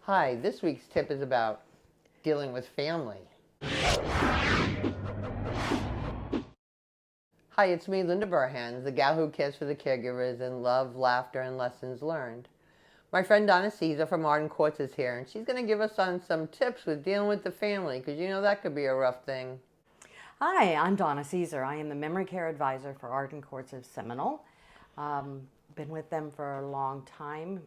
Hi, this week's tip is about dealing with family. Hi, it's me, Linda Burhans, the gal who cares for the caregivers in love, laughter, and lessons learned. My friend Donna Caesar from Arden Courts is here, and she's going to give us on some tips with dealing with the family, because you know that could be a rough thing. Hi, I'm Donna Caesar. I am the Memory Care Advisor for Arden Courts of Seminole. Been with them for a long time,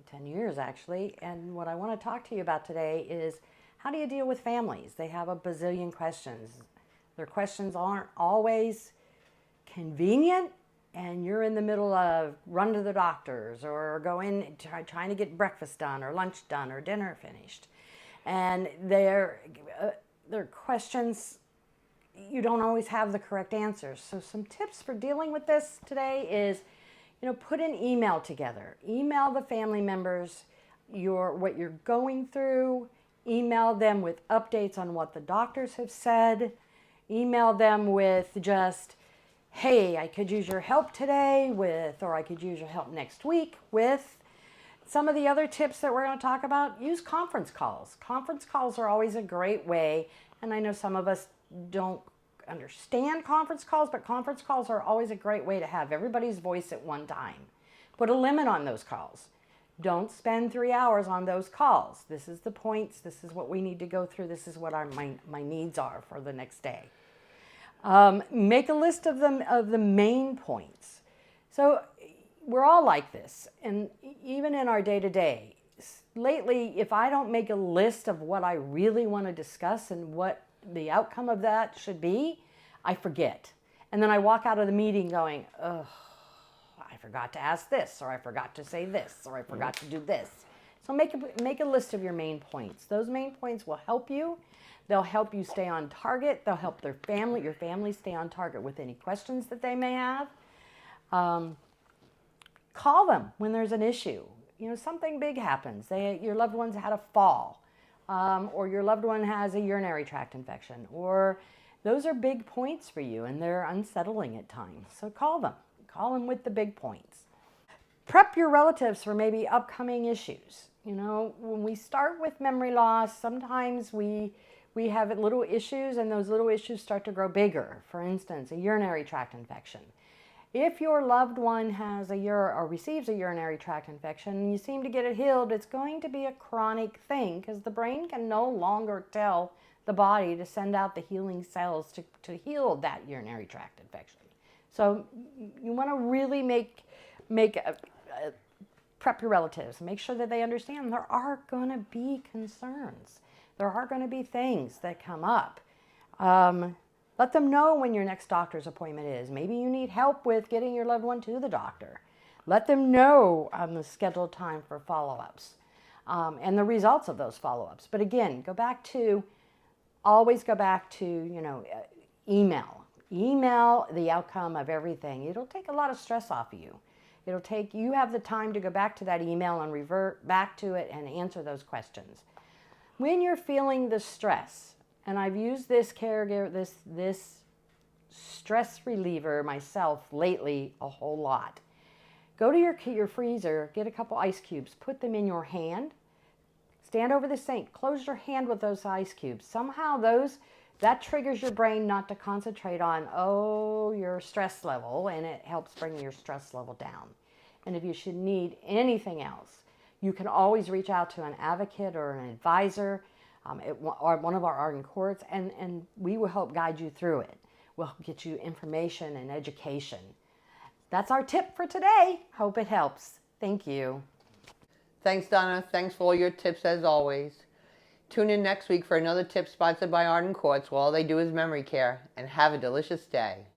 10 years actually, and what I want to talk to you about today is how do you deal with families? They have a bazillion questions. Their questions aren't always convenient, and you're in the middle of run to the doctors or go in trying to get breakfast done or lunch done or dinner finished. And their questions, you don't always have the correct answers. So some tips for dealing with this today is, put an email together. Email the family members what you're going through. Email them with updates on what the doctors have said. Email them with just, hey, I could use your help today with, or I could use your help next week with. Some of the other tips that we're going to talk about, use conference calls. Conference calls are always a great way, and I know some of us don't understand conference calls, but conference calls are always a great way to have everybody's voice at one time. Put a limit on those calls. Don't spend 3 hours on those calls. This is the points. This is what we need to go through. This is what my needs are for the next day. Make a list of the main points. So we're all like this, and even in our day-to-day. Lately, if I don't make a list of what I really want to discuss and what the outcome of that should be, I forget. And then I walk out of the meeting going, oh, I forgot to ask this, or I forgot to say this, or I forgot to do this. So make a list of your main points. Those main points will help you. They'll help you stay on target. They'll help your family stay on target with any questions that they may have. Call them when there's an issue. Something big happens. Your loved one's had a fall. Or your loved one has a urinary tract infection, or those are big points for you and they're unsettling at times. So call them with the big points. Prep your relatives for maybe upcoming issues. When we start with memory loss, sometimes we have little issues and those little issues start to grow bigger. For instance, a urinary tract infection. If your loved one has or receives a urinary tract infection and you seem to get it healed, it's going to be a chronic thing because the brain can no longer tell the body to send out the healing cells to heal that urinary tract infection. So you want to really prep your relatives. Make sure that they understand there are going to be concerns. There are going to be things that come up. Let them know when your next doctor's appointment is. Maybe you need help with getting your loved one to the doctor. Let them know on the scheduled time for follow-ups and the results of those follow-ups. But again, always go back to, email. Email the outcome of everything. It'll take a lot of stress off of you. You have the time to go back to that email and revert back to it and answer those questions. When you're feeling the stress, and I've used this stress reliever myself lately a whole lot. Go to your freezer, get a couple ice cubes, put them in your hand, stand over the sink, close your hand with those ice cubes. Somehow that triggers your brain not to concentrate on, your stress level, and it helps bring your stress level down. And if you should need anything else, you can always reach out to an advocate or an advisor or one of our Arden Courts, and we will help guide you through it. We'll get you information and education. That's our tip for today. Hope it helps. Thank you. Thanks, Donna. Thanks for all your tips as always. Tune in next week for another tip sponsored by Arden Courts, where all they do is memory care, and have a delicious day.